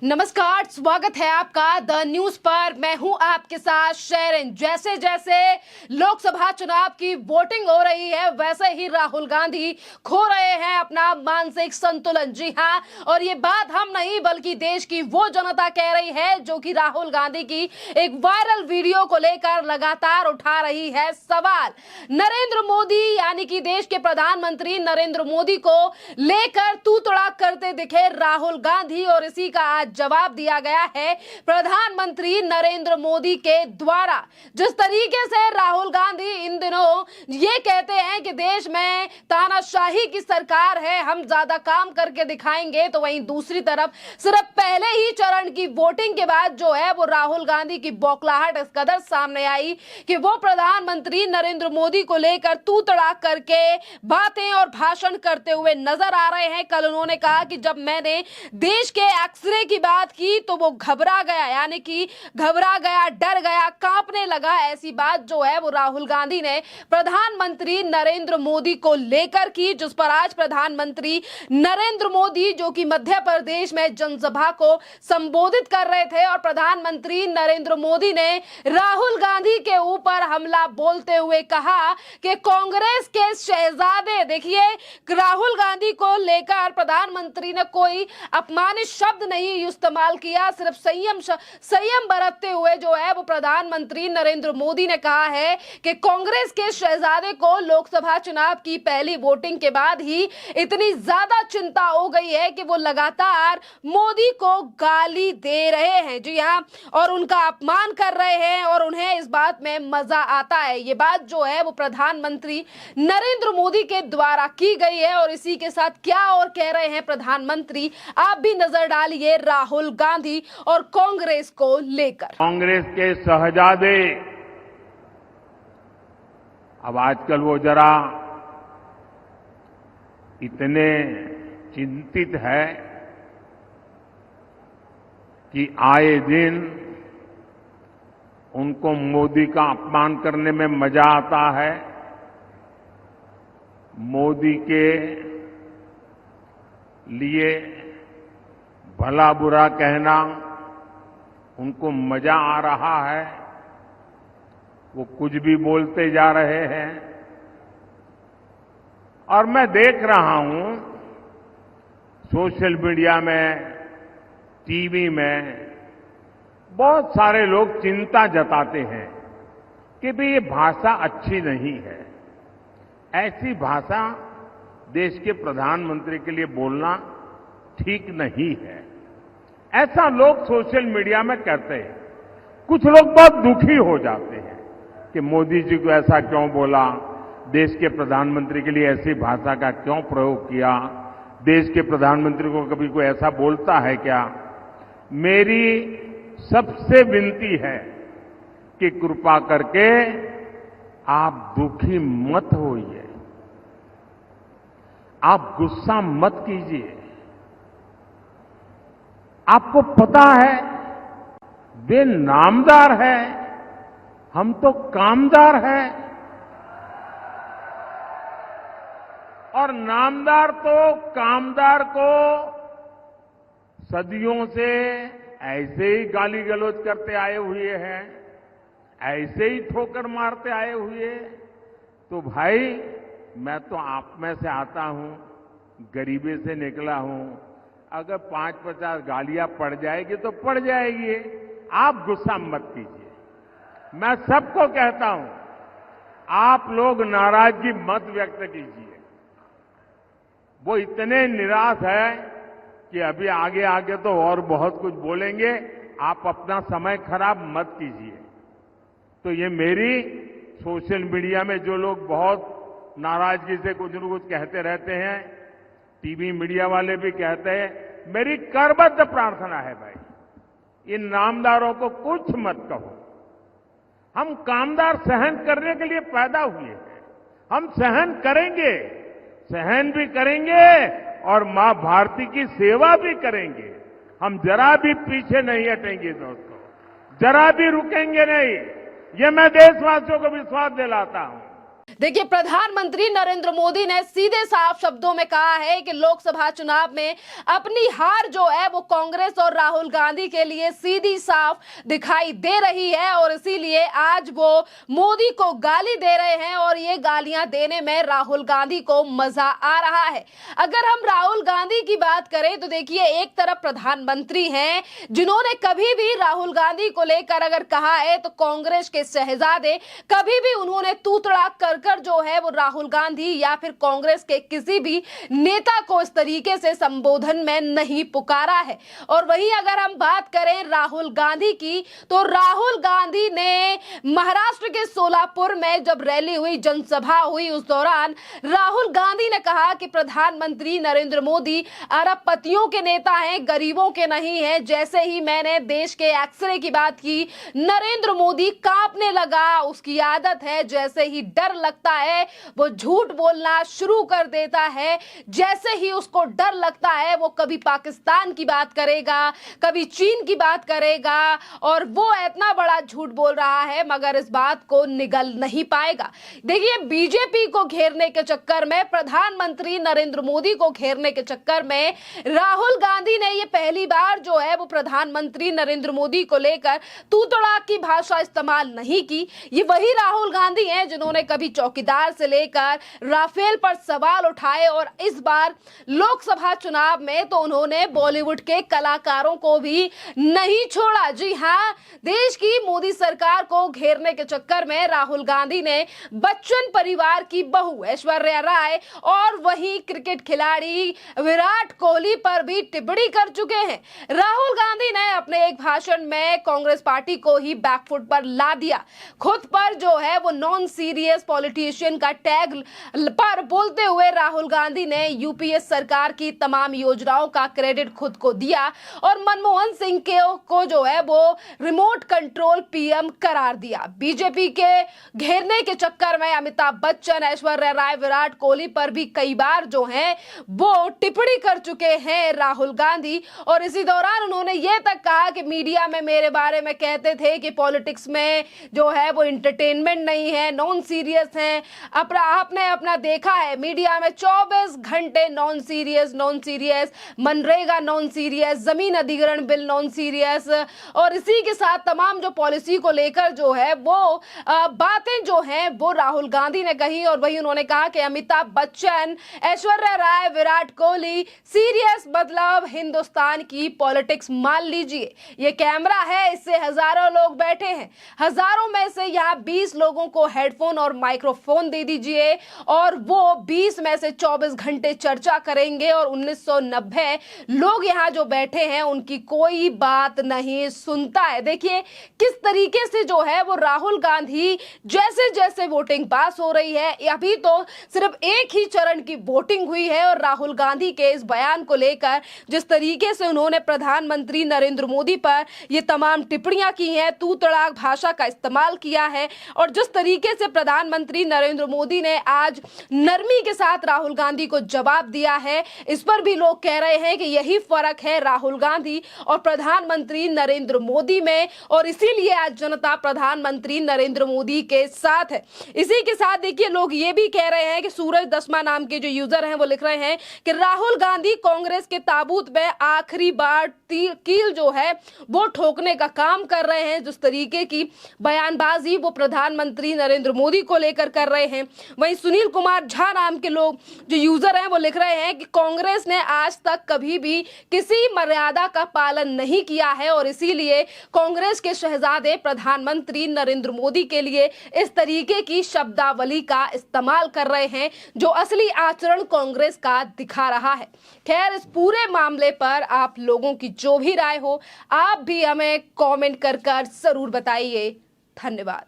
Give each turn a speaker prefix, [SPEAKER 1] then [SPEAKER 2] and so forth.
[SPEAKER 1] नमस्कार, स्वागत है आपका द न्यूज पर। मैं हूं आपके साथ शेरिन। जैसे जैसे लोकसभा चुनाव की वोटिंग हो रही है, वैसे ही राहुल गांधी खो रहे हैं अपना मानसिक संतुलन। जी हां, और ये बात हम नहीं बल्कि देश की वो जनता कह रही है जो कि राहुल गांधी की एक वायरल वीडियो को लेकर लगातार उठा रही है सवाल। नरेंद्र मोदी यानी कि देश के प्रधानमंत्री नरेंद्र मोदी को लेकर तू तड़ाक करते दिखे राहुल गांधी, और इसी का आज जवाब दिया गया है प्रधानमंत्री नरेंद्र मोदी के द्वारा। जिस तरीके से राहुल गांधी इन दिनों ये कहते हैं कि देश में तानाशाही की सरकार है, हम ज्यादा काम करके दिखाएंगे, तो वहीं दूसरी तरफ सिर्फ पहले ही चरण की वोटिंग के बाद जो है वो राहुल गांधी की बौखलाहट इस कदर सामने आई कि वो प्रधानमंत्री नरेंद्र मोदी को लेकर तू तड़ाक करके बातें और भाषण करते हुए नजर आ रहे हैं। कल उन्होंने कहा कि जब मैंने देश के एक्सरे की बात की तो वो घबरा गया, यानी कि घबरा गया, डर गया, कांपने लगा। ऐसी बात जो है वो राहुल गांधी ने प्रधानमंत्री नरेंद्र मोदी को लेकर की, जिस पर आज प्रधानमंत्री नरेंद्र मोदी जो कि मध्य प्रदेश में जनसभा को संबोधित कर रहे थे, और प्रधानमंत्री नरेंद्र मोदी ने राहुल गांधी के ऊपर हमला बोलते हुए कहा कि कांग्रेस के शहजादे, देखिए राहुल गांधी को लेकर प्रधानमंत्री ने कोई अपमानित शब्द नहीं इस्तेमाल किया, सिर्फ संयम बरतते हुए जो है वो प्रधानमंत्री नरेंद्र मोदी ने कहा है कि कांग्रेस के शहजादे को लोकसभा चुनाव की पहली वोटिंग के बाद ही इतनी ज्यादा चिंता हो गई है कि वो लगातार मोदी को गाली दे रहे हैं। जी हां, और उनका अपमान कर रहे हैं और उन्हें इस बात में मजा आता है। ये बात जो है वो प्रधानमंत्री नरेंद्र मोदी के द्वारा की गई है, और इसी के साथ क्या और कह रहे हैं प्रधानमंत्री, आप भी नजर डालिए राहुल गांधी और कांग्रेस को लेकर।
[SPEAKER 2] कांग्रेस के शहजादे अब आजकल वो जरा इतने चिंतित है कि आए दिन उनको मोदी का अपमान करने में मजा आता है। मोदी के लिए भला बुरा कहना उनको मजा आ रहा है। वो कुछ भी बोलते जा रहे हैं, और मैं देख रहा हूं सोशल मीडिया में, टीवी में बहुत सारे लोग चिंता जताते हैं कि भाई ये भाषा अच्छी नहीं है। ऐसी भाषा देश के प्रधानमंत्री के लिए बोलना ठीक नहीं है, ऐसा लोग सोशल मीडिया में कहते हैं। कुछ लोग बहुत दुखी हो जाते हैं कि मोदी जी को ऐसा क्यों बोला, देश के प्रधानमंत्री के लिए ऐसी भाषा का क्यों प्रयोग किया, देश के प्रधानमंत्री को कभी कोई ऐसा बोलता है क्या। मेरी सबसे विनती है कि कृपा करके आप दुखी मत होइए, आप गुस्सा मत कीजिए। आपको पता है वे नामदार है, हम तो कामदार हैं, और नामदार तो कामदार को सदियों से ऐसे ही गाली गलौज करते आए हुए हैं, ऐसे ही ठोकर मारते आए हुए। तो भाई मैं तो आप में से आता हूं, गरीबी से निकला हूं, अगर 5-50 गालियां पड़ जाएगी तो पड़ जाएगी, आप गुस्सा मत कीजिए। मैं सबको कहता हूं, आप लोग नाराजगी मत व्यक्त कीजिए। वो इतने निराश है कि अभी आगे आगे तो और बहुत कुछ बोलेंगे, आप अपना समय खराब मत कीजिए। तो ये मेरी सोशल मीडिया में जो लोग बहुत नाराजगी से कुछ न कुछ कहते रहते हैं, टीवी मीडिया वाले भी कहते हैं, मेरी करबद्ध प्रार्थना है भाई इन नामदारों को कुछ मत कहो। हम कामदार सहन करने के लिए पैदा हुए हैं, हम सहन करेंगे, सहन भी करेंगे और मां भारती की सेवा भी करेंगे। हम जरा भी पीछे नहीं हटेंगे दोस्तों, जरा भी रुकेंगे नहीं। ये मैं देशवासियों को विश्वास दिलाता हूं।
[SPEAKER 1] देखिए, प्रधानमंत्री नरेंद्र मोदी ने सीधे साफ शब्दों में कहा है कि लोकसभा चुनाव में अपनी हार जो है वो कांग्रेस और राहुल गांधी के लिए सीधी साफ दिखाई दे रही है और इसीलिए आज वो मोदी को गाली दे रहे हैं और ये गालियां देने में राहुल गांधी को मजा आ रहा है। अगर हम राहुल गांधी की बात करें तो देखिए, एक तरफ प्रधानमंत्री हैं जिन्होंने कभी भी राहुल गांधी को लेकर अगर कहा है तो कांग्रेस के शहजादे, कभी भी उन्होंने तूतड़ा कर जो है वो राहुल गांधी या फिर कांग्रेस के किसी भी नेता को इस तरीके से संबोधन में नहीं पुकारा है। और वहीं अगर हम बात करें राहुल गांधी की, तो राहुल गांधी ने महाराष्ट्र के सोलापुर में जब रैली हुई, जनसभा हुई, उस दौरान राहुल गांधी ने कहा कि प्रधानमंत्री नरेंद्र मोदी अरबपतियों के नेता हैं, गरीबों के नहीं हैं। जैसे ही मैंने देश के एक्सरे की बात की, नरेंद्र मोदी कांपने लगा। उसकी आदत है, जैसे ही डर लगता है वो झूठ बोलना शुरू कर देता है। जैसे ही उसको डर लगता है वो कभी पाकिस्तान की बात करेगा, कभी चीन की बात करेगा और वो इतना बड़ा झूठ बोल रहा है मगर इस बात को निगल नहीं पाएगा। देखिए, बीजेपी को घेरने के चक्कर में, प्रधानमंत्री नरेंद्र मोदी को घेरने के चक्कर में राहुल गांधी ने ये पहली बार जो है वो प्रधानमंत्री नरेंद्र मोदी को लेकर तू तड़ाक की भाषा इस्तेमाल नहीं की। ये वही राहुल गांधी हैं जिन्होंने कभी चौकीदार से लेकर राफेल पर सवाल उठाए और इस बार लोकसभा चुनाव में तो उन्होंने बॉलीवुड के कलाकारों को भी नहीं छोड़ा। जी हां, देश की मोदी सरकार को घेरने के चक्कर में राहुल गांधी ने बच्चन परिवार की बहू ऐश्वर्या राय और वहीं क्रिकेट खिलाड़ी विराट कोहली पर भी टिप्पणी कर चुके हैं। राहुल गांधी ने अपने एक भाषण में कांग्रेस पार्टी को ही बैकफुट पर ला दिया। खुद पर जो है वो नॉन सीरियस पॉलिटिशियन का टैग पर बोलते हुए राहुल गांधी ने यूपीए सरकार की तमाम योजनाओं का क्रेडिट खुद को दिया और मनमोहन सिंह को जो है वो रिमोट कंट्रोल पीएम करार दिया। बीजेपी के घेरने के चक्कर में अमिताभ बच्चन, ऐश्वर्या राय, विराट कोहली पर भी कई बार जो है वो टिप्पणी कर चुके हैं राहुल गांधी। और इसी दौरान उन्होंने ये तक कहा कि मीडिया में मेरे बारे में कहते थे कि पॉलिटिक्स में जो है वो एंटरटेनमेंट नहीं है, नॉन सीरियस है। आपने अपना देखा है मीडिया में 24 घंटे non serious, MNREGA non serious, जमीन अधिग्रहण बिल नॉन सीरियस और इसी के साथ तमाम जो पॉलिसी को लेकर जो है वो बातें जो हैं वो राहुल गांधी ने कही। और वही उन्होंने कहा कि अमिताभ बच्चन, ऐश्वर्या राय, विराट कोहली सीरियस, मतलब हिंदुस्तान की पॉलिटिक्स मान लीजिए। ये कैमरा है, इससे हजारों लोग बैठे हैं, हजारों में से यहाँ 20 लोगों को हेडफोन और माइक्रोफोन दे दीजिए और वो 20 में से 24 घंटे चर्चा करेंगे और 1990 लोग यहाँ जो बैठे हैं उनकी कोई बात नहीं सुनता है। देखिए किस तरीके से जो है वो राहुल गांधी, जैसे जैसे वोटिंग पास हो रही है, अभी तो सिर्फ एक ही चरण की वोटिंग हुई है और राहुल गांधी के इस बयान को लेकर जिस तरीके से उन्होंने प्रधानमंत्री नरेंद्र मोदी पर ये तमाम टिप्पणियां की हैं, तू तड़ाक भाषा का इस्तेमाल किया है और जिस तरीके से प्रधानमंत्री नरेंद्र मोदी ने आज नरमी के साथ राहुल गांधी को जवाब दिया है, इस पर भी लोग कह रहे हैं कि यही फर्क है राहुल गांधी और प्रधानमंत्री नरेंद्र मोदी में और इसीलिए आज जनता प्रधानमंत्री नरेंद्र मोदी के साथ है। इसी के साथ देखिए लोग ये भी कह रहे हैं कि सूरज दसमा नाम के जो यूजर हैं वो लिख रहे हैं कि राहुल गांधी कांग्रेस के ताबूत में आखिरी बार कील जो है वो ठोकने का काम कर रहे हैं। जिस तरीके की बयानबाजी वो प्रधानमंत्री नरेंद्र मोदी को लेकर कर रहे हैं। वहीं सुनील कुमार झा नाम के लोग जो यूजर हैं वो लिख रहे हैं कि कांग्रेस ने आज तक कभी भी किसी मर्यादा का पालन नहीं किया है और इसीलिए कांग्रेस के शहजादे प्रधानमंत्री नरेंद्र मोदी के लिए इस तरीके की शब्दावली का इस्तेमाल कर रहे हैं जो असली आचरण कांग्रेस का दिखा रहा है। खैर, इस पूरे मामले पर आप लोगों की जो भी राय हो आप भी हमें कमेंट कर जरूर बताइए। धन्यवाद।